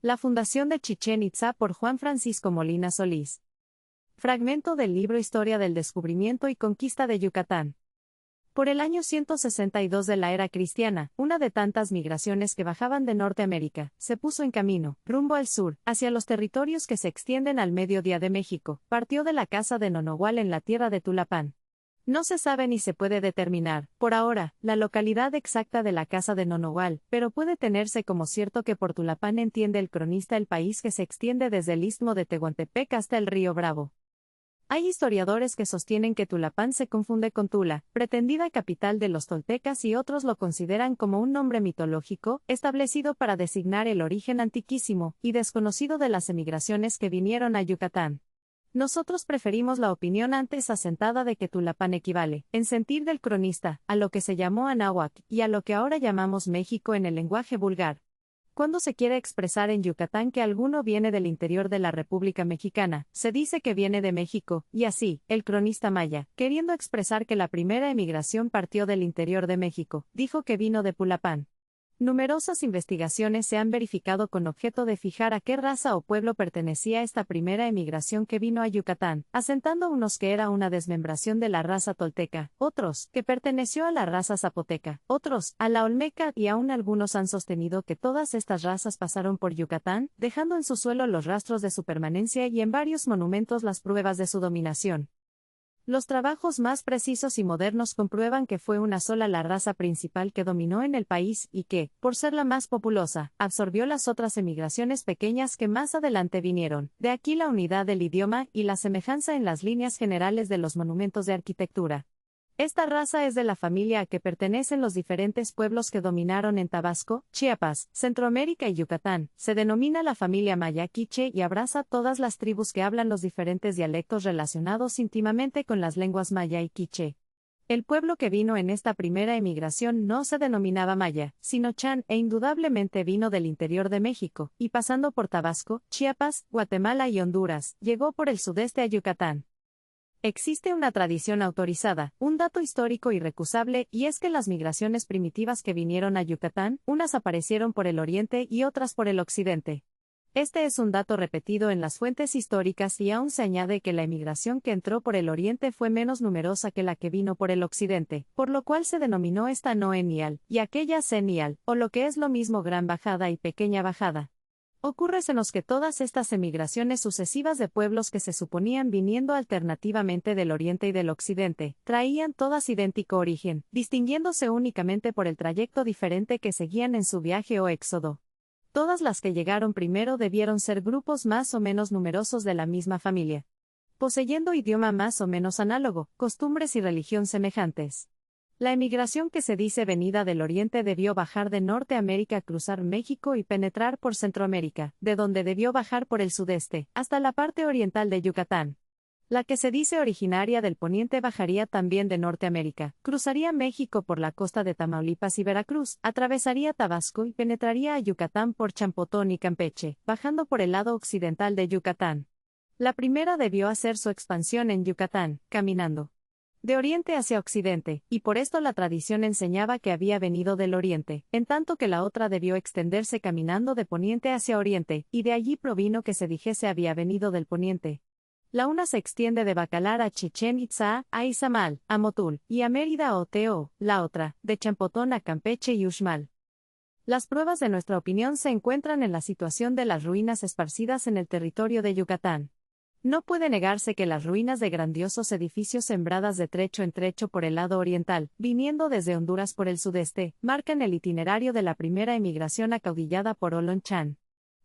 La fundación de Chichén Itzá por Juan Francisco Molina Solís. Fragmento del libro Historia del Descubrimiento y Conquista de Yucatán. Por el año 162 de la era cristiana, una de tantas migraciones que bajaban de Norteamérica, se puso en camino, rumbo al sur, hacia los territorios que se extienden al mediodía de México, partió de la casa de Nonohual en la tierra de Tulapán. No se sabe ni se puede determinar, por ahora, la localidad exacta de la casa de Nonohual, pero puede tenerse como cierto que por Tulapán entiende el cronista el país que se extiende desde el istmo de Tehuantepec hasta el río Bravo. Hay historiadores que sostienen que Tulapán se confunde con Tula, pretendida capital de los toltecas, y otros lo consideran como un nombre mitológico, establecido para designar el origen antiquísimo y desconocido de las emigraciones que vinieron a Yucatán. Nosotros preferimos la opinión antes asentada de que Tulapán equivale, en sentir del cronista, a lo que se llamó Anáhuac, y a lo que ahora llamamos México en el lenguaje vulgar. Cuando se quiere expresar en Yucatán que alguno viene del interior de la República Mexicana, se dice que viene de México, y así, el cronista maya, queriendo expresar que la primera emigración partió del interior de México, dijo que vino de Pulapán. Numerosas investigaciones se han verificado con objeto de fijar a qué raza o pueblo pertenecía esta primera emigración que vino a Yucatán, asentando unos que era una desmembración de la raza tolteca, otros, que perteneció a la raza zapoteca, otros, a la olmeca, y aún algunos han sostenido que todas estas razas pasaron por Yucatán, dejando en su suelo los rastros de su permanencia y en varios monumentos las pruebas de su dominación. Los trabajos más precisos y modernos comprueban que fue una sola la raza principal que dominó en el país y que, por ser la más populosa, absorbió las otras emigraciones pequeñas que más adelante vinieron. De aquí la unidad del idioma y la semejanza en las líneas generales de los monumentos de arquitectura. Esta raza es de la familia a que pertenecen los diferentes pueblos que dominaron en Tabasco, Chiapas, Centroamérica y Yucatán. Se denomina la familia maya quiche y abraza todas las tribus que hablan los diferentes dialectos relacionados íntimamente con las lenguas maya y quiche. El pueblo que vino en esta primera emigración no se denominaba maya, sino chan, e indudablemente vino del interior de México, y pasando por Tabasco, Chiapas, Guatemala y Honduras, llegó por el sudeste a Yucatán. Existe una tradición autorizada, un dato histórico irrecusable, y es que las migraciones primitivas que vinieron a Yucatán, unas aparecieron por el oriente y otras por el occidente. Este es un dato repetido en las fuentes históricas y aún se añade que la emigración que entró por el oriente fue menos numerosa que la que vino por el occidente, por lo cual se denominó esta noenial, y aquella senial, o lo que es lo mismo gran bajada y pequeña bajada. Ocúrresenos que todas estas emigraciones sucesivas de pueblos que se suponían viniendo alternativamente del oriente y del occidente, traían todas idéntico origen, distinguiéndose únicamente por el trayecto diferente que seguían en su viaje o éxodo. Todas las que llegaron primero debieron ser grupos más o menos numerosos de la misma familia, poseyendo idioma más o menos análogo, costumbres y religión semejantes. La emigración que se dice venida del oriente debió bajar de Norteamérica, cruzar México y penetrar por Centroamérica, de donde debió bajar por el sudeste, hasta la parte oriental de Yucatán. La que se dice originaria del poniente bajaría también de Norteamérica, cruzaría México por la costa de Tamaulipas y Veracruz, atravesaría Tabasco y penetraría a Yucatán por Champotón y Campeche, bajando por el lado occidental de Yucatán. La primera debió hacer su expansión en Yucatán, caminando de oriente hacia occidente, y por esto la tradición enseñaba que había venido del oriente, en tanto que la otra debió extenderse caminando de poniente hacia oriente, y de allí provino que se dijese había venido del poniente. La una se extiende de Bacalar a Chichén Itzá, a Izamal, a Motul, y a Mérida o Teo, la otra, de Champotón a Campeche y Uxmal. Las pruebas de nuestra opinión se encuentran en la situación de las ruinas esparcidas en el territorio de Yucatán. No puede negarse que las ruinas de grandiosos edificios sembradas de trecho en trecho por el lado oriental, viniendo desde Honduras por el sudeste, marcan el itinerario de la primera emigración acaudillada por Olon Chan.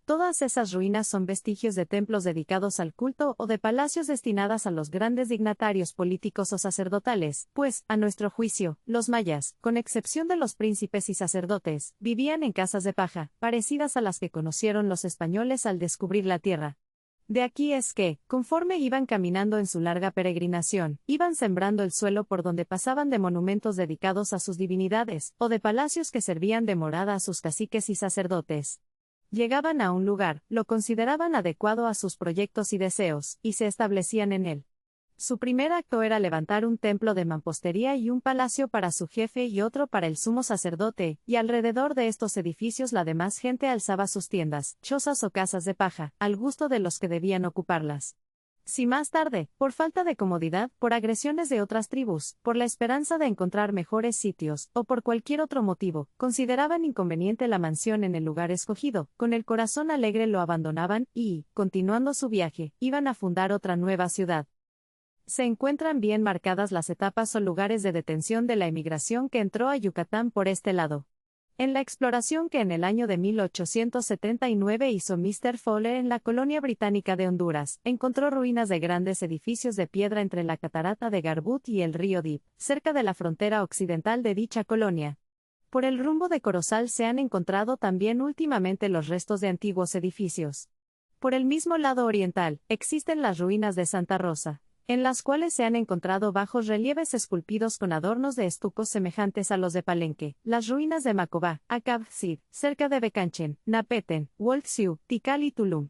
Todas esas ruinas son vestigios de templos dedicados al culto o de palacios destinadas a los grandes dignatarios políticos o sacerdotales, pues, a nuestro juicio, los mayas, con excepción de los príncipes y sacerdotes, vivían en casas de paja, parecidas a las que conocieron los españoles al descubrir la tierra. De aquí es que, conforme iban caminando en su larga peregrinación, iban sembrando el suelo por donde pasaban de monumentos dedicados a sus divinidades, o de palacios que servían de morada a sus caciques y sacerdotes. Llegaban a un lugar, lo consideraban adecuado a sus proyectos y deseos, y se establecían en él. Su primer acto era levantar un templo de mampostería y un palacio para su jefe y otro para el sumo sacerdote, y alrededor de estos edificios la demás gente alzaba sus tiendas, chozas o casas de paja, al gusto de los que debían ocuparlas. Si más tarde, por falta de comodidad, por agresiones de otras tribus, por la esperanza de encontrar mejores sitios, o por cualquier otro motivo, consideraban inconveniente la mansión en el lugar escogido, con el corazón alegre lo abandonaban y, continuando su viaje, iban a fundar otra nueva ciudad. Se encuentran bien marcadas las etapas o lugares de detención de la emigración que entró a Yucatán por este lado. En la exploración que en el año de 1879 hizo Mr. Fowler en la colonia británica de Honduras, encontró ruinas de grandes edificios de piedra entre la catarata de Garbut y el río Dip, cerca de la frontera occidental de dicha colonia. Por el rumbo de Corozal se han encontrado también últimamente los restos de antiguos edificios. Por el mismo lado oriental, existen las ruinas de Santa Rosa, en las cuales se han encontrado bajos relieves esculpidos con adornos de estucos semejantes a los de Palenque, las ruinas de Macobá, Acab Cid, cerca de Becanchen, Napeten, Wolfsiu, Tikal y Tulum.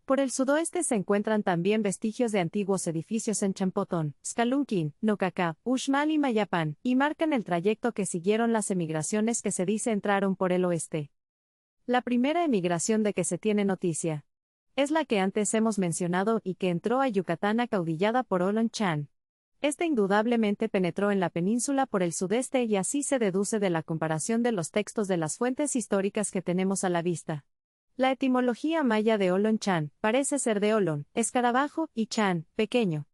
Por el sudoeste se encuentran también vestigios de antiguos edificios en Champotón, Xcalunquín, Nocacá, Uxmal y Mayapán, y marcan el trayecto que siguieron las emigraciones que se dice entraron por el oeste. La primera emigración de que se tiene noticia es la que antes hemos mencionado y que entró a Yucatán acaudillada por Olon Chan. Este indudablemente penetró en la península por el sudeste y así se deduce de la comparación de los textos de las fuentes históricas que tenemos a la vista. La etimología maya de Olon Chan parece ser de Olon, escarabajo, y Chan, pequeño.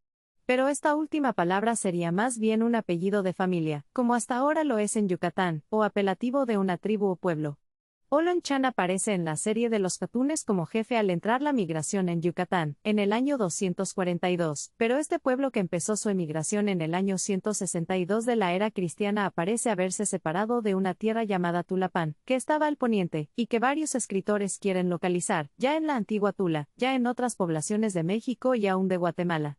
Pero esta última palabra sería más bien un apellido de familia, como hasta ahora lo es en Yucatán, o apelativo de una tribu o pueblo. Olon Chan aparece en la serie de los Catunes como jefe al entrar la migración en Yucatán, en el año 242, pero este pueblo que empezó su emigración en el año 162 de la era cristiana aparece haberse separado de una tierra llamada Tulapán, que estaba al poniente, y que varios escritores quieren localizar, ya en la antigua Tula, ya en otras poblaciones de México y aún de Guatemala.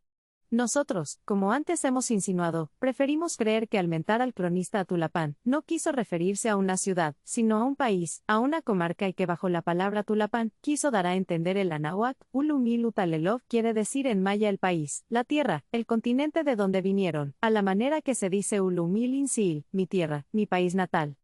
Nosotros, como antes hemos insinuado, preferimos creer que al mentar al cronista a Tulapán, no quiso referirse a una ciudad, sino a un país, a una comarca y que bajo la palabra Tulapán, quiso dar a entender el anáhuac, Ulumilutalelov quiere decir en maya el país, la tierra, el continente de donde vinieron, a la manera que se dice Ulumilinsil, mi tierra, mi país natal.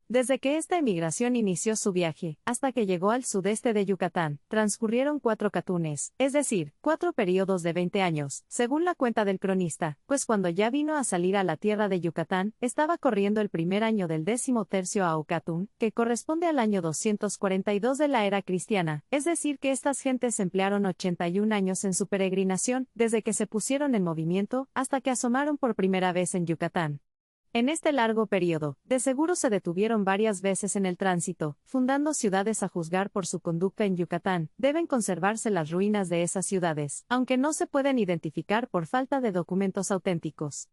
Desde que esta emigración inició su viaje, hasta que llegó al sudeste de Yucatán, transcurrieron 4 catunes, es decir, 4 periodos de 20 años, según la cuenta del cronista, pues cuando ya vino a salir a la tierra de Yucatán, estaba corriendo el primer año del 13º Aucatún, que corresponde al año 242 de la era cristiana, es decir que estas gentes emplearon 81 años en su peregrinación, desde que se pusieron en movimiento, hasta que asomaron por primera vez en Yucatán. En este largo periodo, de seguro se detuvieron varias veces en el tránsito, fundando ciudades a juzgar por su conducta en Yucatán. Deben conservarse las ruinas de esas ciudades, aunque no se pueden identificar por falta de documentos auténticos.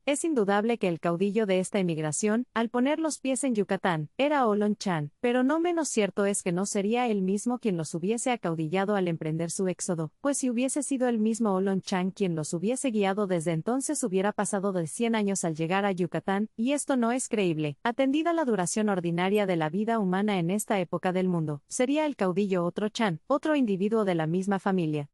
Es indudable que el caudillo de esta emigración, al poner los pies en Yucatán, era Olon Chan, pero no menos cierto es que no sería él mismo quien los hubiese acaudillado al emprender su éxodo, pues si hubiese sido el mismo Olon Chan quien los hubiese guiado desde entonces hubiera pasado de 100 años al llegar a Yucatán, y esto no es creíble, atendida la duración ordinaria de la vida humana en esta época del mundo. Sería el caudillo otro Chan, otro individuo de la misma familia.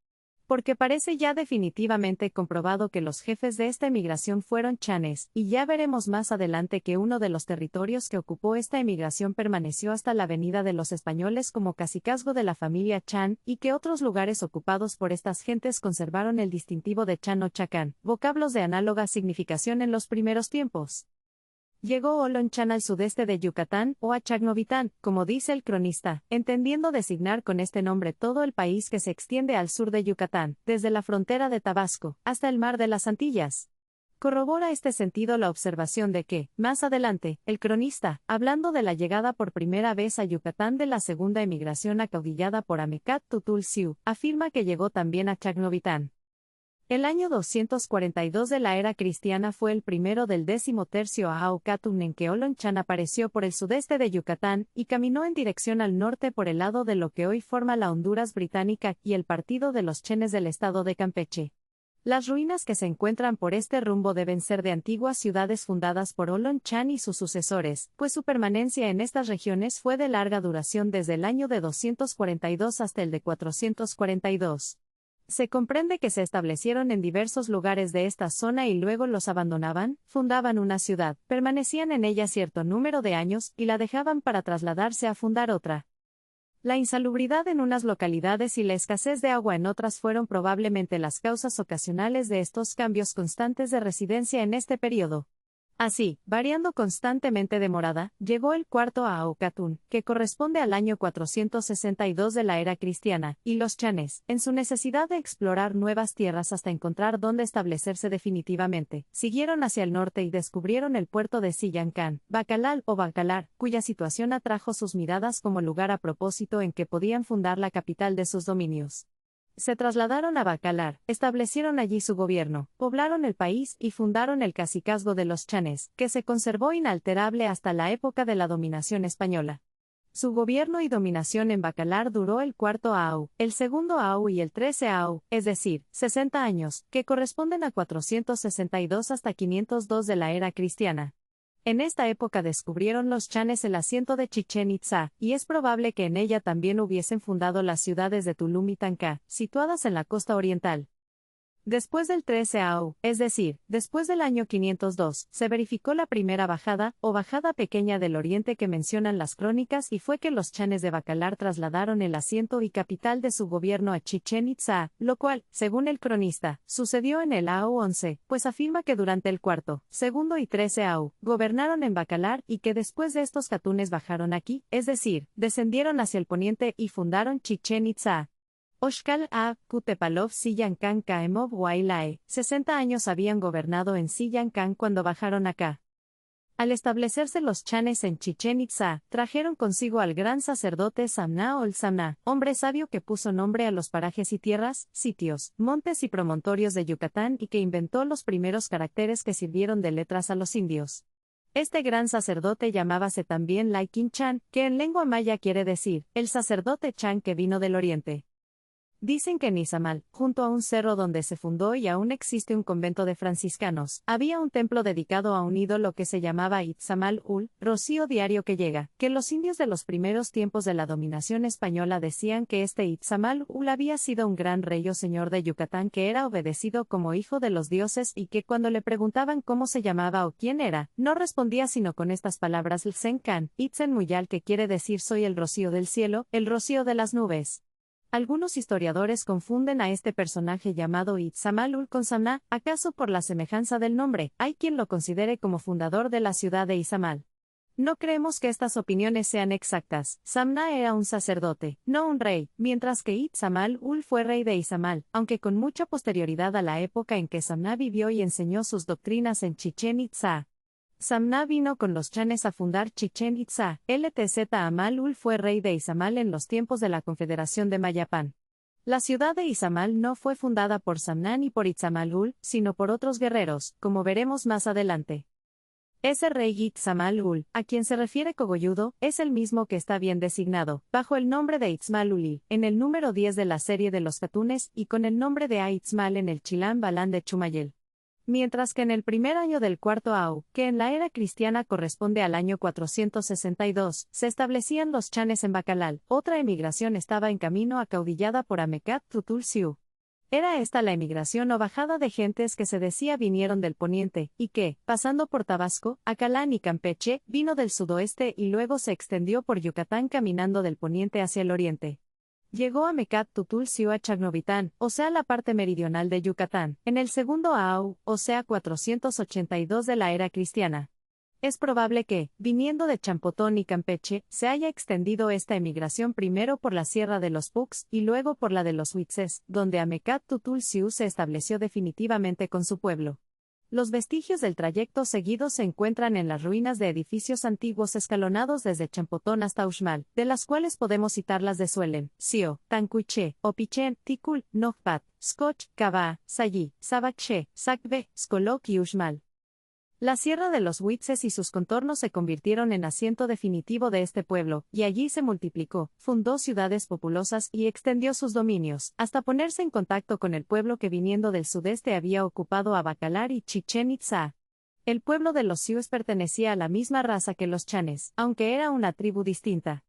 Porque parece ya definitivamente comprobado que los jefes de esta emigración fueron chanes, y ya veremos más adelante que uno de los territorios que ocupó esta emigración permaneció hasta la venida de los españoles como cacicazgo de la familia Chan, y que otros lugares ocupados por estas gentes conservaron el distintivo de Chan o Chacán, vocablos de análoga significación en los primeros tiempos. Llegó Olon Chan al sudeste de Yucatán, o a Chagnovitán, como dice el cronista, entendiendo designar con este nombre todo el país que se extiende al sur de Yucatán, desde la frontera de Tabasco, hasta el mar de las Antillas. Corrobora este sentido la observación de que, más adelante, el cronista, hablando de la llegada por primera vez a Yucatán de la segunda emigración acaudillada por Amecat Tutul Siu, afirma que llegó también a Chagnovitán. El año 242 de la era cristiana fue el primero del 13º Aucatún en que Olon Chan apareció por el sudeste de Yucatán y caminó en dirección al norte por el lado de lo que hoy forma la Honduras británica y el partido de los chenes del estado de Campeche. Las ruinas que se encuentran por este rumbo deben ser de antiguas ciudades fundadas por Olon Chan y sus sucesores, pues su permanencia en estas regiones fue de larga duración desde el año de 242 hasta el de 442. Se comprende que se establecieron en diversos lugares de esta zona y luego los abandonaban, fundaban una ciudad, permanecían en ella cierto número de años y la dejaban para trasladarse a fundar otra. La insalubridad en unas localidades y la escasez de agua en otras fueron probablemente las causas ocasionales de estos cambios constantes de residencia en este periodo. Así, variando constantemente de morada, llegó el cuarto a Aucatún, que corresponde al año 462 de la era cristiana, y los chanes, en su necesidad de explorar nuevas tierras hasta encontrar dónde establecerse definitivamente, siguieron hacia el norte y descubrieron el puerto de Sillancán, Bacalal o Bacalar, cuya situación atrajo sus miradas como lugar a propósito en que podían fundar la capital de sus dominios. Se trasladaron a Bacalar, establecieron allí su gobierno, poblaron el país y fundaron el cacicazgo de los chanes, que se conservó inalterable hasta la época de la dominación española. Su gobierno y dominación en Bacalar duró el cuarto Au, el segundo Au y el 13 Au, es decir, 60 años, que corresponden a 462 hasta 502 de la era cristiana. En esta época descubrieron los chanes el asiento de Chichén Itzá, y es probable que en ella también hubiesen fundado las ciudades de Tulum y Tanca, situadas en la costa oriental. Después del 13 Au, es decir, después del año 502, se verificó la primera bajada, o bajada pequeña del oriente que mencionan las crónicas y fue que los chanes de Bacalar trasladaron el asiento y capital de su gobierno a Chichén Itzá, lo cual, según el cronista, sucedió en el Au 11, pues afirma que durante el cuarto, segundo y 13 Au, gobernaron en Bacalar y que después de estos catunes bajaron aquí, es decir, descendieron hacia el poniente y fundaron Chichén Itzá. Oshkal a Kutepalov Sillancán Kaemov Wailae, 60 años habían gobernado en Sillancán cuando bajaron acá. Al establecerse los chanes en Chichén Itzá, trajeron consigo al gran sacerdote Samná ol Samná, hombre sabio que puso nombre a los parajes y tierras, sitios, montes y promontorios de Yucatán y que inventó los primeros caracteres que sirvieron de letras a los indios. Este gran sacerdote llamábase también Laikin Chan, que en lengua maya quiere decir, el sacerdote Chan que vino del oriente. Dicen que en Izamal, junto a un cerro donde se fundó y aún existe un convento de franciscanos, había un templo dedicado a un ídolo que se llamaba Itzamal Ul, rocío diario que llega, que los indios de los primeros tiempos de la dominación española decían que este Itzamal Ul había sido un gran rey o señor de Yucatán que era obedecido como hijo de los dioses y que cuando le preguntaban cómo se llamaba o quién era, no respondía sino con estas palabras Lsenkan, Itzen Muyal que quiere decir soy el rocío del cielo, el rocío de las nubes. Algunos historiadores confunden a este personaje llamado Itzamal Ul con Samná, acaso por la semejanza del nombre, hay quien lo considere como fundador de la ciudad de Izamal. No creemos que estas opiniones sean exactas, Samná era un sacerdote, no un rey, mientras que Itzamal Ul fue rey de Izamal, aunque con mucha posterioridad a la época en que Samná vivió y enseñó sus doctrinas en Chichén Itzá. Samná vino con los chanes a fundar Chichén Itzá, Ltz Amal Ul fue rey de Izamal en los tiempos de la Confederación de Mayapán. La ciudad de Izamal no fue fundada por Samná ni por Itzamal Ul, sino por otros guerreros, como veremos más adelante. Ese rey Itzamal Ul, a quien se refiere Cogolludo, es el mismo que está bien designado, bajo el nombre de Itzmal Uli, en el número 10 de la serie de los Catunes y con el nombre de Aitzmal en el Chilán Balán de Chumayel. Mientras que en el primer año del cuarto Au, que en la era cristiana corresponde al año 462, se establecían los chanes en Bacalal, otra emigración estaba en camino acaudillada por Amecat Tutul Siu. Era esta la emigración o bajada de gentes que se decía vinieron del poniente, y que, pasando por Tabasco, Acalán y Campeche, vino del sudoeste y luego se extendió por Yucatán caminando del poniente hacia el oriente. Llegó a Mecat Tutul Siu a Chagnovitán, o sea la parte meridional de Yucatán, en el segundo Au, o sea 482 de la era cristiana. Es probable que, viniendo de Champotón y Campeche, se haya extendido esta emigración primero por la Sierra de los Pucs y luego por la de los Huitzes, donde Amecat Tutul Siu se estableció definitivamente con su pueblo. Los vestigios del trayecto seguido se encuentran en las ruinas de edificios antiguos escalonados desde Champotón hasta Uxmal, de las cuales podemos citar las de Suelen, Sio, Tancuiche, Opichen, Tikul, Nojpat, Skoch, Cabá, Sayí, Sabaché, Sacbe, Skoloc y Uxmal. La Sierra de los Huitzes y sus contornos se convirtieron en asiento definitivo de este pueblo, y allí se multiplicó, fundó ciudades populosas y extendió sus dominios, hasta ponerse en contacto con el pueblo que viniendo del sudeste había ocupado a Bacalar y Chichén Itzá. El pueblo de los Siús pertenecía a la misma raza que los chanes, aunque era una tribu distinta.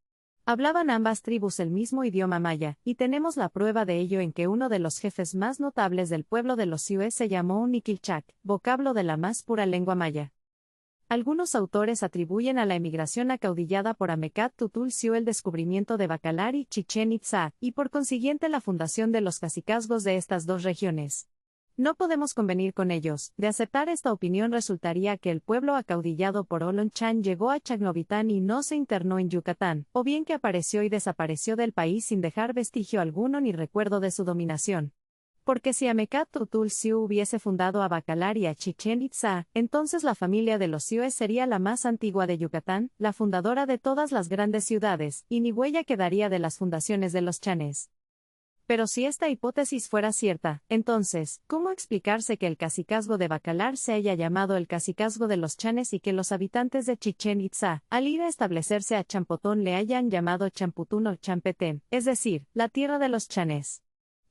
Hablaban ambas tribus el mismo idioma maya, y tenemos la prueba de ello en que uno de los jefes más notables del pueblo de los Siues se llamó Niquilchac, vocablo de la más pura lengua maya. Algunos autores atribuyen a la emigración acaudillada por Amecat Tutul Siu el descubrimiento de Bacalar y Chichén Itzá, y por consiguiente la fundación de los cacicazgos de estas dos regiones. No podemos convenir con ellos. De aceptar esta opinión resultaría que el pueblo acaudillado por Olonchan llegó a Chagnovitán y no se internó en Yucatán, o bien que apareció y desapareció del país sin dejar vestigio alguno ni recuerdo de su dominación. Porque si Amecat Tutul Siu hubiese fundado a Bacalar y a Chichén Itzá, entonces la familia de los Siues sería la más antigua de Yucatán, la fundadora de todas las grandes ciudades, y ni huella quedaría de las fundaciones de los chanes. Pero si esta hipótesis fuera cierta, entonces, ¿cómo explicarse que el cacicazgo de Bacalar se haya llamado el cacicazgo de los chanes y que los habitantes de Chichén Itzá, al ir a establecerse a Champotón le hayan llamado Champutún o Champetén, es decir, la tierra de los chanes?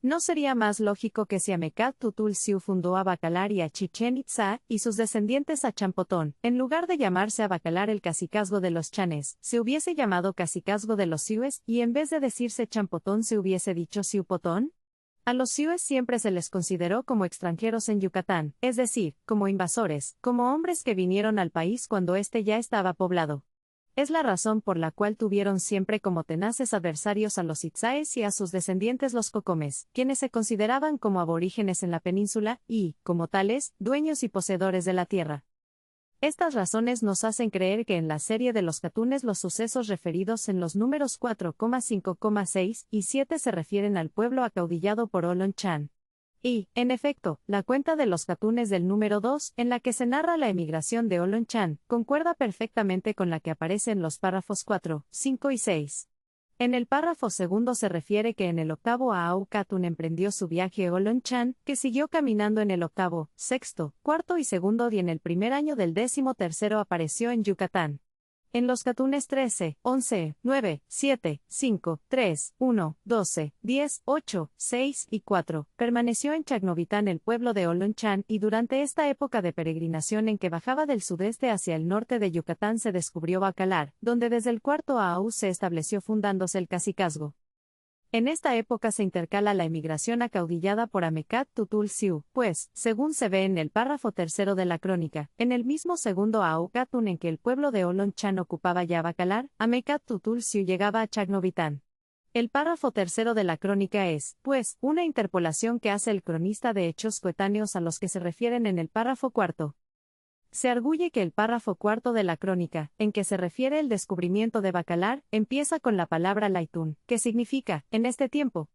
¿No sería más lógico que si Amecat Tutul Siu fundó a Bacalar y a Chichén Itzá, y sus descendientes a Champotón, en lugar de llamarse a Bacalar el cacicazgo de los chanes, se hubiese llamado cacicazgo de los Siues, y en vez de decirse Champotón se hubiese dicho Siupotón? A los Siues siempre se les consideró como extranjeros en Yucatán, es decir, como invasores, como hombres que vinieron al país cuando éste ya estaba poblado. Es la razón por la cual tuvieron siempre como tenaces adversarios a los Itzáes y a sus descendientes los Cocomes, quienes se consideraban como aborígenes en la península y, como tales, dueños y poseedores de la tierra. Estas razones nos hacen creer que en la serie de los Catunes los sucesos referidos en los números 4, 5, 6 y 7 se refieren al pueblo acaudillado por Olonchan. Y, en efecto, la cuenta de los Catunes del número 2, en la que se narra la emigración de Olonchan, concuerda perfectamente con la que aparece en los párrafos 4, 5 y 6. En el párrafo segundo se refiere que en el octavo Aau Catun emprendió su viaje a Olonchan, que siguió caminando en el octavo, sexto, cuarto y segundo y en el primer año del 13º apareció en Yucatán. En los Catunes 13, 11, 9, 7, 5, 3, 1, 12, 10, 8, 6 y 4, permaneció en Chagnovitán el pueblo de Olonchan y durante esta época de peregrinación en que bajaba del sudeste hacia el norte de Yucatán se descubrió Bacalar, donde desde el cuarto Aú se estableció fundándose el cacicazgo. En esta época se intercala la emigración acaudillada por Amecat Tutul Siu, pues, según se ve en el párrafo tercero de la crónica, en el mismo segundo Aau Catun en que el pueblo de Olonchan ocupaba ya Bacalar, Amecat Tutul Siu llegaba a Chagnovitán. El párrafo tercero de la crónica es, pues, una interpolación que hace el cronista de hechos coetáneos a los que se refieren en el párrafo cuarto. Se arguye que el párrafo cuarto de la crónica, en que se refiere el descubrimiento de Bacalar, empieza con la palabra laitún, que significa, en este tiempo,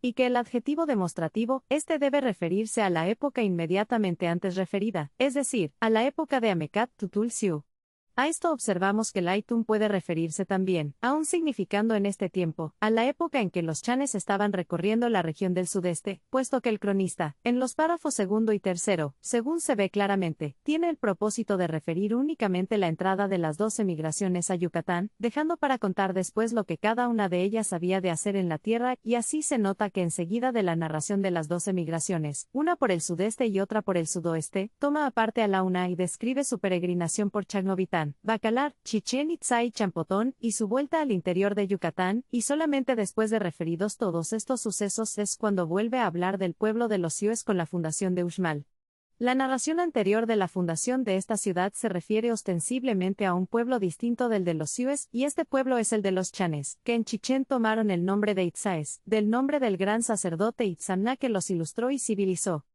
y que el adjetivo demostrativo, este debe referirse a la época inmediatamente antes referida, es decir, a la época de Amecat Tutul Siu. A esto observamos que laitún puede referirse también, aún significando en este tiempo, a la época en que los chanes estaban recorriendo la región del sudeste, puesto que el cronista, en los párrafos segundo y tercero, según se ve claramente, tiene el propósito de referir únicamente la entrada de las dos emigraciones a Yucatán, dejando para contar después lo que cada una de ellas había de hacer en la tierra, y así se nota que enseguida de la narración de las dos emigraciones, una por el sudeste y otra por el sudoeste, toma aparte a la una y describe su peregrinación por Chagnovitán, Bacalar, Chichén Itzá y Champotón, y su vuelta al interior de Yucatán, y solamente después de referidos todos estos sucesos es cuando vuelve a hablar del pueblo de los Siues con la fundación de Uxmal. La narración anterior de la fundación de esta ciudad se refiere ostensiblemente a un pueblo distinto del de los Siues, y este pueblo es el de los chanes, que en Chichén tomaron el nombre de Itzáes, del nombre del gran sacerdote Itzamná que los ilustró y civilizó.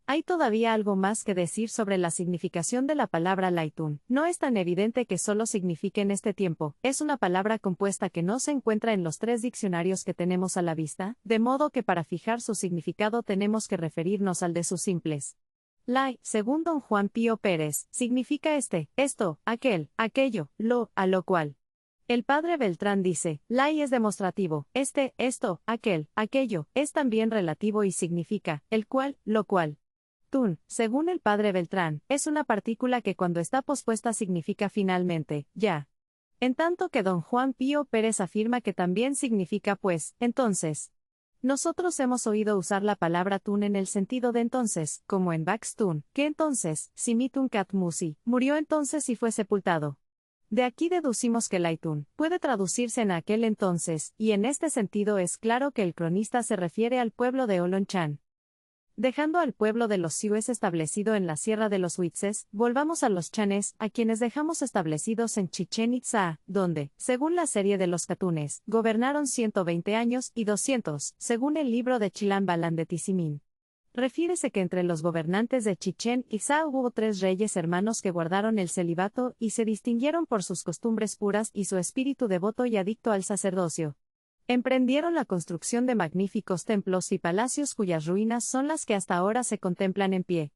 Hay todavía algo más que decir sobre la significación de la palabra laitún. No es tan evidente que solo signifique en este tiempo, es una palabra compuesta que no se encuentra en los 3 diccionarios que tenemos a la vista, de modo que para fijar su significado tenemos que referirnos al de sus simples. Lai, según don Juan Pío Pérez, significa esto, aquel, aquello, a lo cual. El padre Beltrán dice, lai es demostrativo, esto, aquel, aquello, es también relativo y significa, el cual, lo cual. Tún, según el padre Beltrán, es una partícula que cuando está pospuesta significa finalmente, ya. En tanto que don Juan Pío Pérez afirma que también significa pues, entonces. Nosotros hemos oído usar la palabra tún en el sentido de entonces, como en Baxtún, que entonces, simitun cat musi, murió entonces y fue sepultado. De aquí deducimos que Laitun puede traducirse en aquel entonces, y en este sentido es claro que el cronista se refiere al pueblo de Olonchan. Dejando al pueblo de los Siues establecido en la Sierra de los Huitzes, volvamos a los chanes, a quienes dejamos establecidos en Chichén Itzá, donde, según la serie de los Catunes, gobernaron 120 años y 200, según el libro de Chilam Balan de Tizimín. Refiérese que entre los gobernantes de Chichén Itzá hubo 3 reyes hermanos que guardaron el celibato y se distinguieron por sus costumbres puras y su espíritu devoto y adicto al sacerdocio. Emprendieron la construcción de magníficos templos y palacios cuyas ruinas son las que hasta ahora se contemplan en pie.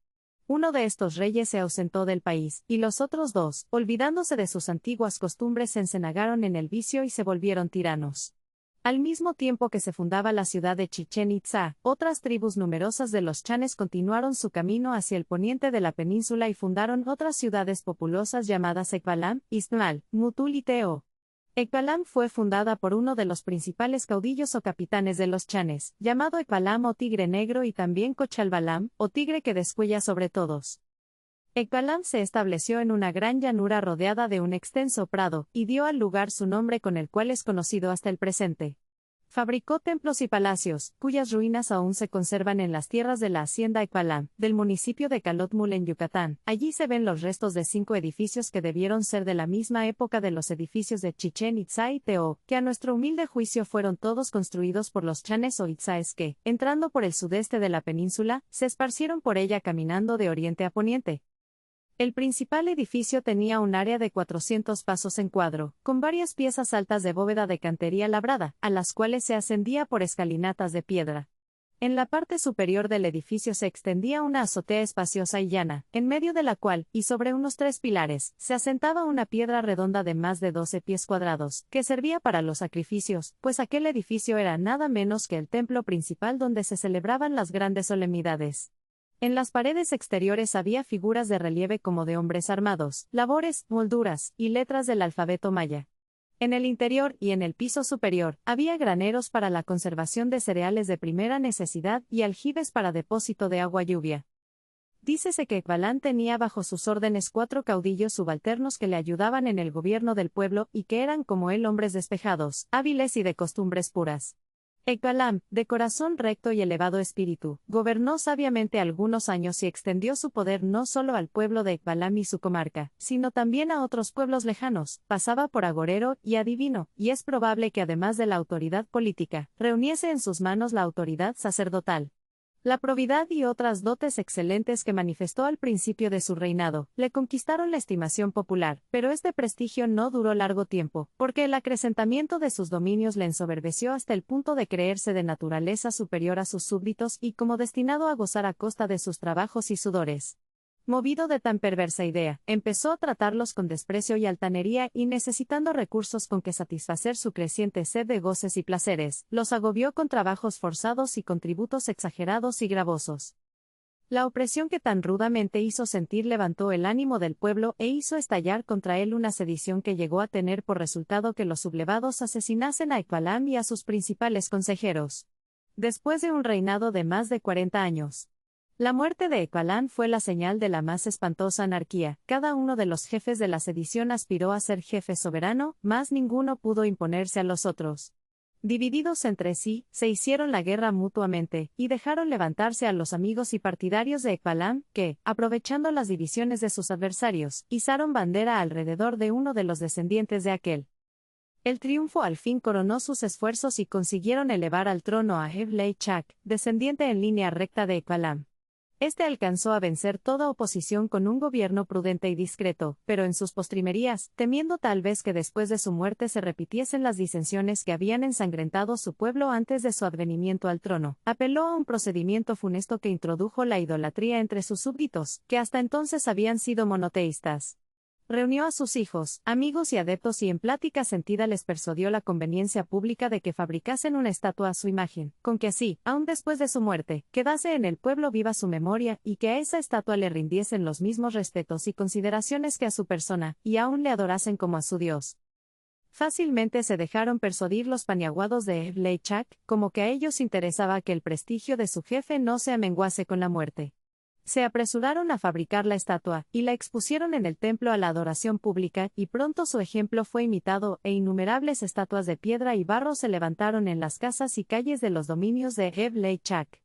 Uno de estos reyes se ausentó del país, y los otros 2, olvidándose de sus antiguas costumbres, se encenagaron en el vicio y se volvieron tiranos. Al mismo tiempo que se fundaba la ciudad de Chichén Itzá, otras tribus numerosas de los chanes continuaron su camino hacia el poniente de la península y fundaron otras ciudades populosas llamadas Ekbalam, Istmal, Mutul y Teo. Ekbalam fue fundada por uno de los principales caudillos o capitanes de los chanes, llamado Ekbalam o Tigre Negro, y también Cochalbalam, o Tigre que descuella sobre todos. Ekbalam se estableció en una gran llanura rodeada de un extenso prado, y dio al lugar su nombre con el cual es conocido hasta el presente. Fabricó templos y palacios, cuyas ruinas aún se conservan en las tierras de la hacienda Ekbalam, del municipio de Calotmul en Yucatán. Allí se ven los restos de 5 edificios que debieron ser de la misma época de los edificios de Chichén Itzá y Teo, que a nuestro humilde juicio fueron todos construidos por los chanes o itzáes que, entrando por el sudeste de la península, se esparcieron por ella caminando de oriente a poniente. El principal edificio tenía un área de 400 pasos en cuadro, con varias piezas altas de bóveda de cantería labrada, a las cuales se ascendía por escalinatas de piedra. En la parte superior del edificio se extendía una azotea espaciosa y llana, en medio de la cual, y sobre unos 3 pilares, se asentaba una piedra redonda de más de 12 pies cuadrados, que servía para los sacrificios, pues aquel edificio era nada menos que el templo principal donde se celebraban las grandes solemnidades. En las paredes exteriores había figuras de relieve como de hombres armados, labores, molduras, y letras del alfabeto maya. En el interior y en el piso superior, había graneros para la conservación de cereales de primera necesidad y aljibes para depósito de agua lluvia. Dícese que Ekbalam tenía bajo sus órdenes 4 caudillos subalternos que le ayudaban en el gobierno del pueblo y que eran como él hombres despejados, hábiles y de costumbres puras. Ekbalam, de corazón recto y elevado espíritu, gobernó sabiamente algunos años y extendió su poder no solo al pueblo de Ekbalam y su comarca, sino también a otros pueblos lejanos, pasaba por agorero y adivino, y es probable que además de la autoridad política, reuniese en sus manos la autoridad sacerdotal. La probidad y otras dotes excelentes que manifestó al principio de su reinado, le conquistaron la estimación popular, pero este prestigio no duró largo tiempo, porque el acrecentamiento de sus dominios le ensoberbeció hasta el punto de creerse de naturaleza superior a sus súbditos y como destinado a gozar a costa de sus trabajos y sudores. Movido de tan perversa idea, empezó a tratarlos con desprecio y altanería y necesitando recursos con que satisfacer su creciente sed de goces y placeres, los agobió con trabajos forzados y con tributos exagerados y gravosos. La opresión que tan rudamente hizo sentir levantó el ánimo del pueblo e hizo estallar contra él una sedición que llegó a tener por resultado que los sublevados asesinasen a Ekbalam y a sus principales consejeros. Después de un reinado de más de 40 años. La muerte de Ekbalam fue la señal de la más espantosa anarquía. Cada uno de los jefes de la sedición aspiró a ser jefe soberano, mas ninguno pudo imponerse a los otros. Divididos entre sí, se hicieron la guerra mutuamente, y dejaron levantarse a los amigos y partidarios de Ekbalam, que, aprovechando las divisiones de sus adversarios, izaron bandera alrededor de uno de los descendientes de aquel. El triunfo al fin coronó sus esfuerzos y consiguieron elevar al trono a Evlei Chak, descendiente en línea recta de Ekbalam. Este alcanzó a vencer toda oposición con un gobierno prudente y discreto, pero en sus postrimerías, temiendo tal vez que después de su muerte se repitiesen las disensiones que habían ensangrentado su pueblo antes de su advenimiento al trono, apeló a un procedimiento funesto que introdujo la idolatría entre sus súbditos, que hasta entonces habían sido monoteístas. Reunió a sus hijos, amigos y adeptos y en plática sentida les persuadió la conveniencia pública de que fabricasen una estatua a su imagen, con que así, aun después de su muerte, quedase en el pueblo viva su memoria y que a esa estatua le rindiesen los mismos respetos y consideraciones que a su persona, y aun le adorasen como a su Dios. Fácilmente se dejaron persuadir los paniaguados de Evlei Chak, como que a ellos interesaba que el prestigio de su jefe no se amenguase con la muerte. Se apresuraron a fabricar la estatua, y la expusieron en el templo a la adoración pública, y pronto su ejemplo fue imitado, e innumerables estatuas de piedra y barro se levantaron en las casas y calles de los dominios de Eblei-Chak.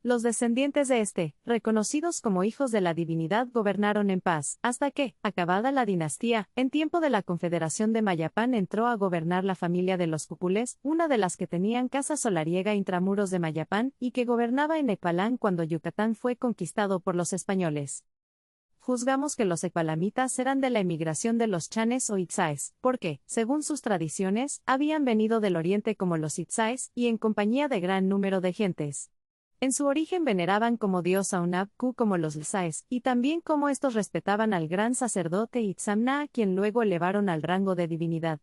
Los descendientes de este, reconocidos como hijos de la divinidad, gobernaron en paz, hasta que, acabada la dinastía, en tiempo de la Confederación de Mayapán entró a gobernar la familia de los Cúpules, una de las que tenían casa solariega intramuros de Mayapán, y que gobernaba en Ecpalán cuando Yucatán fue conquistado por los españoles. Juzgamos que los ecpalamitas eran de la emigración de los chanes o itzáes, porque, según sus tradiciones, habían venido del oriente como los itzáes, y en compañía de gran número de gentes. En su origen veneraban como dios a Unab-Ku como los Lsáes, y también como estos respetaban al gran sacerdote Itzamna, a quien luego elevaron al rango de divinidad.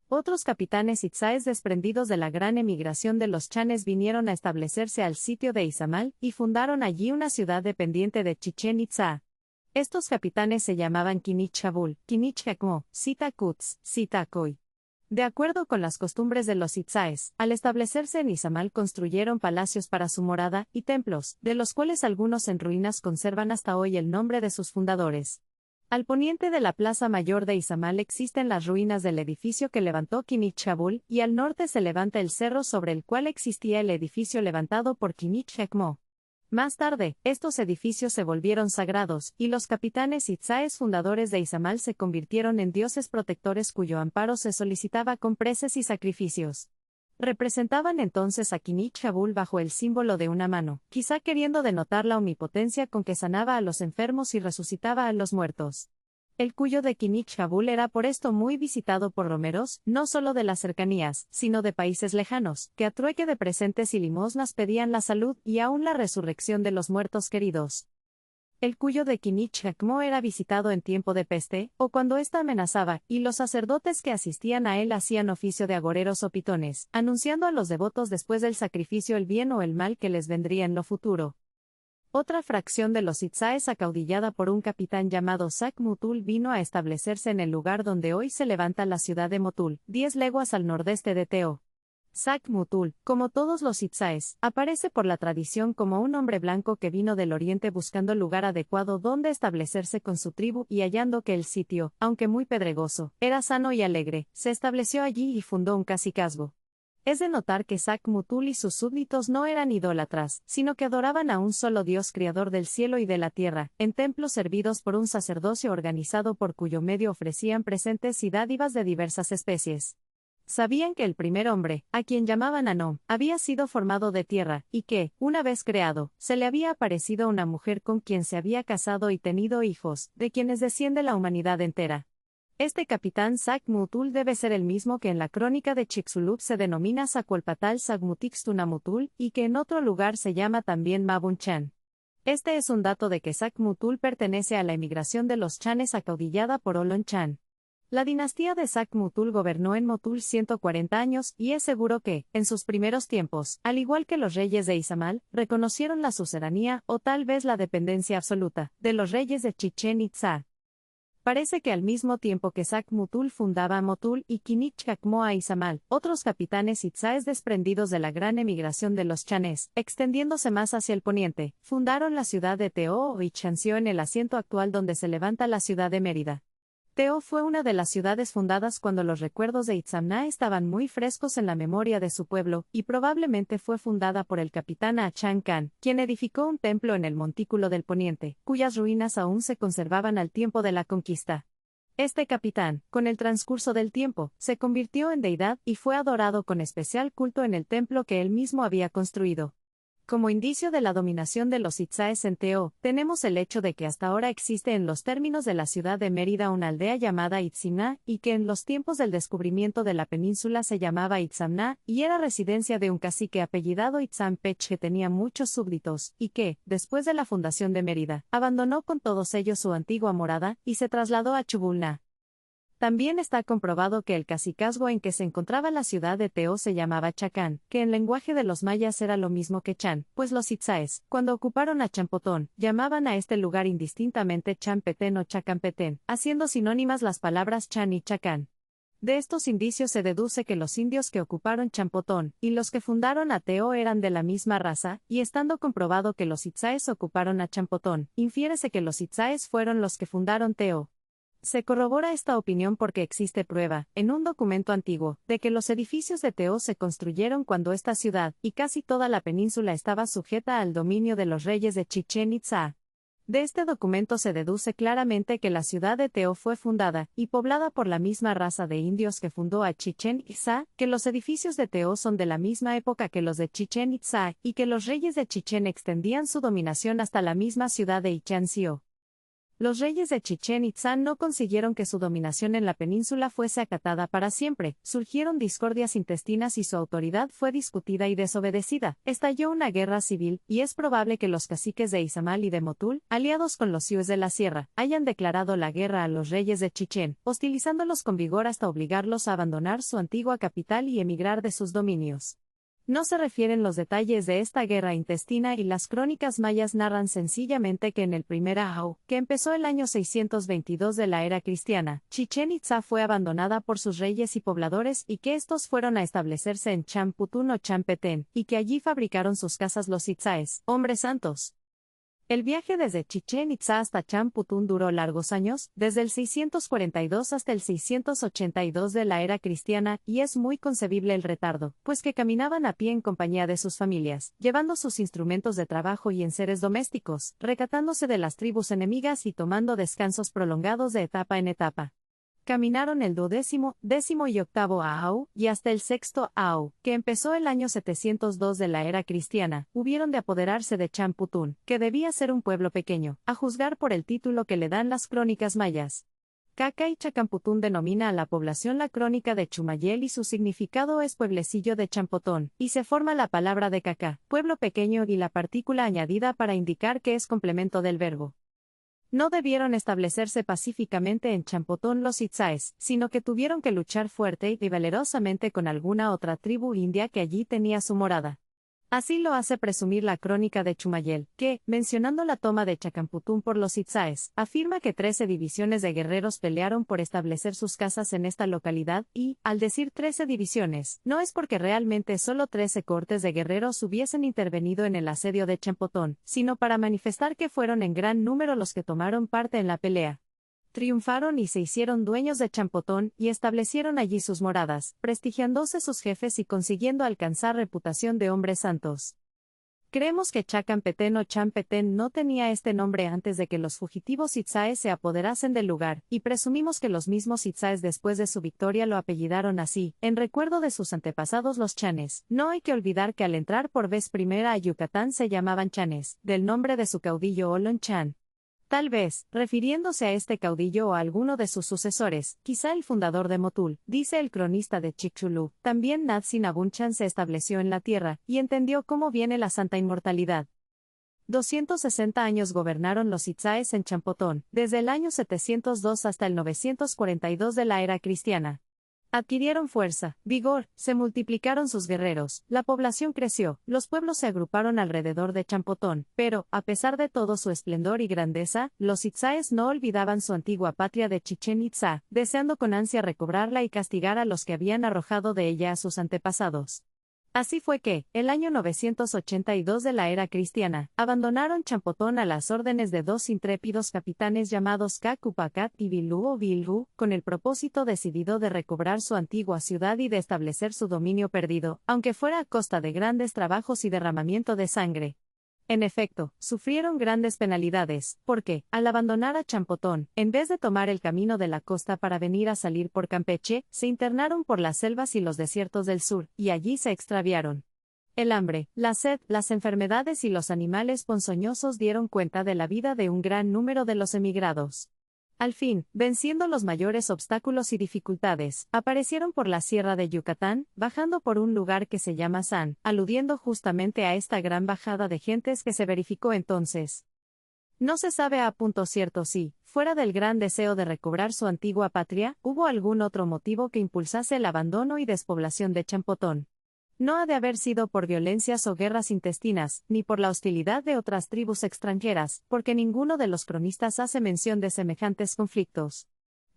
Otros capitanes itzáes desprendidos de la gran emigración de los chanes vinieron a establecerse al sitio de Izamal, y fundaron allí una ciudad dependiente de Chichén Itzá. Estos capitanes se llamaban Kinich-Habul, Kinich-Jacmo, Sita-Kutz, Sita-Koy. De acuerdo con las costumbres de los itzáes, al establecerse en Izamal construyeron palacios para su morada, y templos, de los cuales algunos en ruinas conservan hasta hoy el nombre de sus fundadores. Al poniente de la plaza mayor de Izamal existen las ruinas del edificio que levantó Kinich-Habul, y al norte se levanta el cerro sobre el cual existía el edificio levantado por Kinich-Jacmo. Más tarde, estos edificios se volvieron sagrados, y los capitanes itzáes fundadores de Izamal se convirtieron en dioses protectores cuyo amparo se solicitaba con preces y sacrificios. Representaban entonces a Kinich-Habul bajo el símbolo de una mano, quizá queriendo denotar la omnipotencia con que sanaba a los enfermos y resucitaba a los muertos. El cuyo de Kinich-Habul era por esto muy visitado por romeros, no solo de las cercanías, sino de países lejanos, que a trueque de presentes y limosnas pedían la salud y aún la resurrección de los muertos queridos. El cuyo de Kinich-Jacmo era visitado en tiempo de peste, o cuando ésta amenazaba, y los sacerdotes que asistían a él hacían oficio de agoreros o pitones, anunciando a los devotos después del sacrificio el bien o el mal que les vendría en lo futuro. Otra fracción de los itzáes acaudillada por un capitán llamado Sac-Mutul vino a establecerse en el lugar donde hoy se levanta la ciudad de Motul, 10 leguas al nordeste de Teo. Sac-Mutul, como todos los itzáes, aparece por la tradición como un hombre blanco que vino del oriente buscando lugar adecuado donde establecerse con su tribu y hallando que el sitio, aunque muy pedregoso, era sano y alegre, se estableció allí y fundó un cacicazgo. Es de notar que Sac-Mutul y sus súbditos no eran idólatras, sino que adoraban a un solo Dios creador del cielo y de la tierra, en templos servidos por un sacerdocio organizado por cuyo medio ofrecían presentes y dádivas de diversas especies. Sabían que el primer hombre, a quien llamaban Anom, había sido formado de tierra, y que, una vez creado, se le había aparecido una mujer con quien se había casado y tenido hijos, de quienes desciende la humanidad entera. Este capitán Sac-Mutul debe ser el mismo que en la crónica de Chicxulub se denomina Sacualpatal Sagmutixtunamutul, y que en otro lugar se llama también Mabunchan. Este es un dato de que Sac-Mutul pertenece a la emigración de los chanes acaudillada por Olon Chan. La dinastía de Sac-Mutul gobernó en Motul 140 años, y es seguro que, en sus primeros tiempos, al igual que los reyes de Izamal, reconocieron la sucedanía, o tal vez la dependencia absoluta, de los reyes de Chichén Itzá. Parece que al mismo tiempo que Sac-Mutul fundaba Motul y Kinich-Jacmo a Izamal, otros capitanes itzáes desprendidos de la gran emigración de los chanes, extendiéndose más hacia el poniente, fundaron la ciudad de Teo o Ichanció en el asiento actual donde se levanta la ciudad de Mérida. Teo fue una de las ciudades fundadas cuando los recuerdos de Itzamna estaban muy frescos en la memoria de su pueblo, y probablemente fue fundada por el capitán Achan Khan, quien edificó un templo en el montículo del poniente, cuyas ruinas aún se conservaban al tiempo de la conquista. Este capitán, con el transcurso del tiempo, se convirtió en deidad y fue adorado con especial culto en el templo que él mismo había construido. Como indicio de la dominación de los itzáes en Teo, tenemos el hecho de que hasta ahora existe en los términos de la ciudad de Mérida una aldea llamada Itzimná, y que en los tiempos del descubrimiento de la península se llamaba Itzamná, y era residencia de un cacique apellidado Itzampech que tenía muchos súbditos, y que, después de la fundación de Mérida, abandonó con todos ellos su antigua morada, y se trasladó a Chubulná. También está comprobado que el cacicazgo en que se encontraba la ciudad de Teo se llamaba Chacán, que en lenguaje de los mayas era lo mismo que Chan, pues los itzáes, cuando ocuparon a Champotón, llamaban a este lugar indistintamente Champetén o Chacampetén, haciendo sinónimas las palabras Chan y Chacán. De estos indicios se deduce que los indios que ocuparon Champotón y los que fundaron a Teo eran de la misma raza, y estando comprobado que los Itzáes ocuparon a Champotón, infiérese que los Itzáes fueron los que fundaron Teo. Se corrobora esta opinión porque existe prueba, en un documento antiguo, de que los edificios de Teo se construyeron cuando esta ciudad, y casi toda la península estaba sujeta al dominio de los reyes de Chichén Itzá. De este documento se deduce claramente que la ciudad de Teo fue fundada y poblada por la misma raza de indios que fundó a Chichén Itzá, que los edificios de Teo son de la misma época que los de Chichén Itzá, y que los reyes de Chichén extendían su dominación hasta la misma ciudad de Ichancio. Los reyes de Chichén Itzá no consiguieron que su dominación en la península fuese acatada para siempre, surgieron discordias intestinas y su autoridad fue discutida y desobedecida, estalló una guerra civil, y es probable que los caciques de Izamal y de Motul, aliados con los siúes de la sierra, hayan declarado la guerra a los reyes de Chichén, hostilizándolos con vigor hasta obligarlos a abandonar su antigua capital y emigrar de sus dominios. No se refieren los detalles de esta guerra intestina y las crónicas mayas narran sencillamente que en el primer Ahau, que empezó el año 622 de la era cristiana, Chichén Itzá fue abandonada por sus reyes y pobladores y que estos fueron a establecerse en Champutún o Champetén, y que allí fabricaron sus casas los Itzáes, hombres santos. El viaje desde Chichén Itzá hasta Champutún duró largos años, desde el 642 hasta el 682 de la era cristiana, y es muy concebible el retardo, pues que caminaban a pie en compañía de sus familias, llevando sus instrumentos de trabajo y enseres domésticos, recatándose de las tribus enemigas y tomando descansos prolongados de etapa en etapa. Caminaron el 12º, 10º y 8º Ahau, y hasta el 6º Ahau, que empezó el año 702 de la era cristiana, hubieron de apoderarse de Champutún, que debía ser un pueblo pequeño, a juzgar por el título que le dan las crónicas mayas. Caca y Chacamputún denomina a la población la crónica de Chumayel y su significado es pueblecillo de Champotón, y se forma la palabra de Caca, pueblo pequeño y la partícula añadida para indicar que es complemento del verbo. No debieron establecerse pacíficamente en Champotón los Itzáes, sino que tuvieron que luchar fuerte y valerosamente con alguna otra tribu india que allí tenía su morada. Así lo hace presumir la crónica de Chumayel, que, mencionando la toma de Chacamputún por los Itzáes, afirma que 13 divisiones de guerreros pelearon por establecer sus casas en esta localidad y, al decir 13 divisiones, no es porque realmente solo 13 cortes de guerreros hubiesen intervenido en el asedio de Champotón, sino para manifestar que fueron en gran número los que tomaron parte en la pelea. Triunfaron y se hicieron dueños de Champotón y establecieron allí sus moradas, prestigiándose sus jefes y consiguiendo alcanzar reputación de hombres santos. Creemos que Chacampetén o Champetén no tenía este nombre antes de que los fugitivos Itzáes se apoderasen del lugar, y presumimos que los mismos Itzáes después de su victoria lo apellidaron así, en recuerdo de sus antepasados los chanes. No hay que olvidar que al entrar por vez primera a Yucatán se llamaban chanes, del nombre de su caudillo Olon Chan. Tal vez, refiriéndose a este caudillo o a alguno de sus sucesores, quizá el fundador de Motul, dice el cronista de Chicxulub, también Nadzin Abunchan se estableció en la tierra, y entendió cómo viene la santa inmortalidad. 260 años gobernaron los Itzáes en Champotón, desde el año 702 hasta el 942 de la era cristiana. Adquirieron fuerza, vigor, se multiplicaron sus guerreros, la población creció, los pueblos se agruparon alrededor de Champotón, pero, a pesar de todo su esplendor y grandeza, los Itzáes no olvidaban su antigua patria de Chichén Itzá, deseando con ansia recobrarla y castigar a los que habían arrojado de ella a sus antepasados. Así fue que, el año 982 de la era cristiana, abandonaron Champotón a las órdenes de dos intrépidos capitanes llamados Cacupacat y Bilú o Bilhu, con el propósito decidido de recobrar su antigua ciudad y de establecer su dominio perdido, aunque fuera a costa de grandes trabajos y derramamiento de sangre. En efecto, sufrieron grandes penalidades, porque, al abandonar a Champotón, en vez de tomar el camino de la costa para venir a salir por Campeche, se internaron por las selvas y los desiertos del sur, y allí se extraviaron. El hambre, la sed, las enfermedades y los animales ponzoñosos dieron cuenta de la vida de un gran número de los emigrados. Al fin, venciendo los mayores obstáculos y dificultades, aparecieron por la sierra de Yucatán, bajando por un lugar que se llama San, aludiendo justamente a esta gran bajada de gentes que se verificó entonces. No se sabe a punto cierto si, fuera del gran deseo de recobrar su antigua patria, hubo algún otro motivo que impulsase el abandono y despoblación de Champotón. No ha de haber sido por violencias o guerras intestinas, ni por la hostilidad de otras tribus extranjeras, porque ninguno de los cronistas hace mención de semejantes conflictos.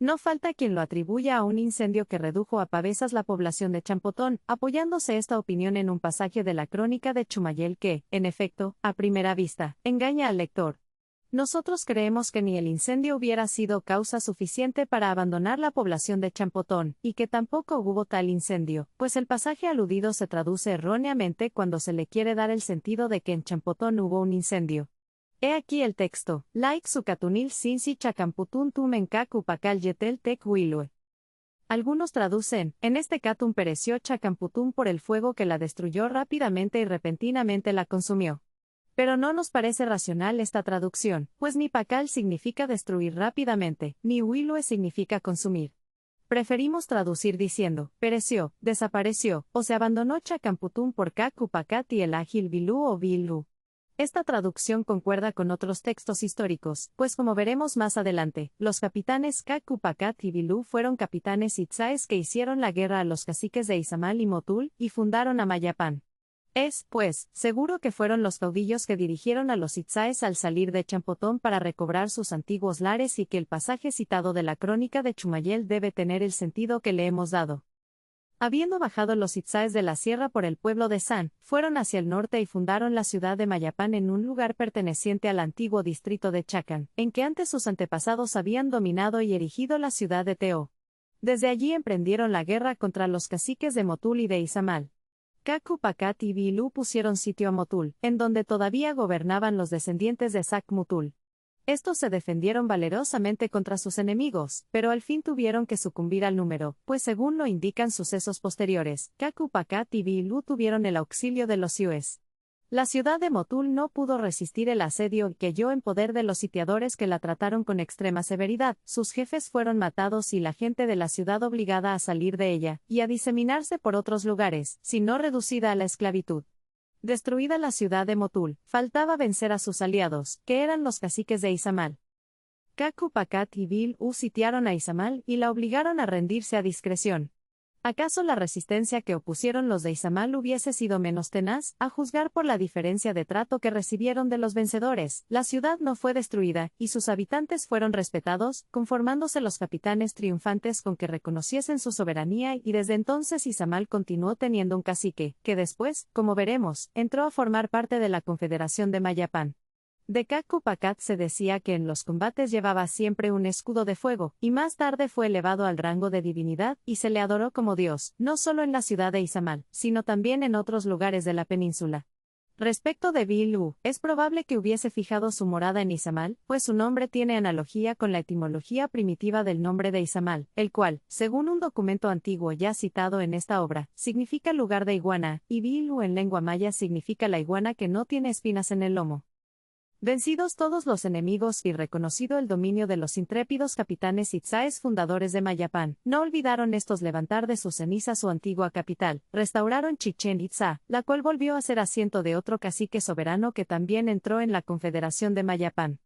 No falta quien lo atribuya a un incendio que redujo a pavesas la población de Champotón, apoyándose esta opinión en un pasaje de la crónica de Chumayel que, en efecto, a primera vista, engaña al lector. Nosotros creemos que ni el incendio hubiera sido causa suficiente para abandonar la población de Champotón, y que tampoco hubo tal incendio, pues el pasaje aludido se traduce erróneamente cuando se le quiere dar el sentido de que en Champotón hubo un incendio. He aquí el texto, like sucatunil sinsi chacamputun tumen cacupacal yetel tec huilue. Algunos traducen, en este catum pereció Chacamputún por el fuego que la destruyó rápidamente y repentinamente la consumió. Pero no nos parece racional esta traducción, pues ni pacal significa destruir rápidamente, ni huilue significa consumir. Preferimos traducir diciendo, pereció, desapareció, o se abandonó Chacamputún por cacupacat y el ágil bilú o bilú. Esta traducción concuerda con otros textos históricos, pues como veremos más adelante, los capitanes Cacupacat y Bilú fueron capitanes itzáes que hicieron la guerra a los caciques de Izamal y Motul, y fundaron Amayapán. Es, pues, seguro que fueron los caudillos que dirigieron a los itzáes al salir de Champotón para recobrar sus antiguos lares y que el pasaje citado de la crónica de Chumayel debe tener el sentido que le hemos dado. Habiendo bajado los itzáes de la sierra por el pueblo de San, fueron hacia el norte y fundaron la ciudad de Mayapán en un lugar perteneciente al antiguo distrito de Chacán, en que antes sus antepasados habían dominado y erigido la ciudad de Teo. Desde allí emprendieron la guerra contra los caciques de Motul y de Izamal. Cacupacat y Bilú pusieron sitio a Motul, en donde todavía gobernaban los descendientes de Sac Mutul. Estos se defendieron valerosamente contra sus enemigos, pero al fin tuvieron que sucumbir al número, pues según lo indican sucesos posteriores, Cacupacat y Bilú tuvieron el auxilio de los siúes. La ciudad de Motul no pudo resistir el asedio y cayó en poder de los sitiadores que la trataron con extrema severidad, sus jefes fueron matados y la gente de la ciudad obligada a salir de ella, y a diseminarse por otros lugares, si no reducida a la esclavitud. Destruida la ciudad de Motul, faltaba vencer a sus aliados, que eran los caciques de Izamal. Cacupacat y Bilú sitiaron a Izamal y la obligaron a rendirse a discreción. ¿Acaso la resistencia que opusieron los de Izamal hubiese sido menos tenaz? A juzgar por la diferencia de trato que recibieron de los vencedores, la ciudad no fue destruida, y sus habitantes fueron respetados, conformándose los capitanes triunfantes con que reconociesen su soberanía y desde entonces Izamal continuó teniendo un cacique, que después, como veremos, entró a formar parte de la Confederación de Mayapán. De Cacupacat se decía que en los combates llevaba siempre un escudo de fuego, y más tarde fue elevado al rango de divinidad, y se le adoró como dios, no solo en la ciudad de Izamal, sino también en otros lugares de la península. Respecto de Bilú, es probable que hubiese fijado su morada en Izamal, pues su nombre tiene analogía con la etimología primitiva del nombre de Izamal, el cual, según un documento antiguo ya citado en esta obra, significa lugar de iguana, y Bilú en lengua maya significa la iguana que no tiene espinas en el lomo. Vencidos todos los enemigos y reconocido el dominio de los intrépidos capitanes itzáes fundadores de Mayapán, no olvidaron estos levantar de sus cenizas su antigua capital, restauraron Chichén Itzá, la cual volvió a ser asiento de otro cacique soberano que también entró en la Confederación de Mayapán.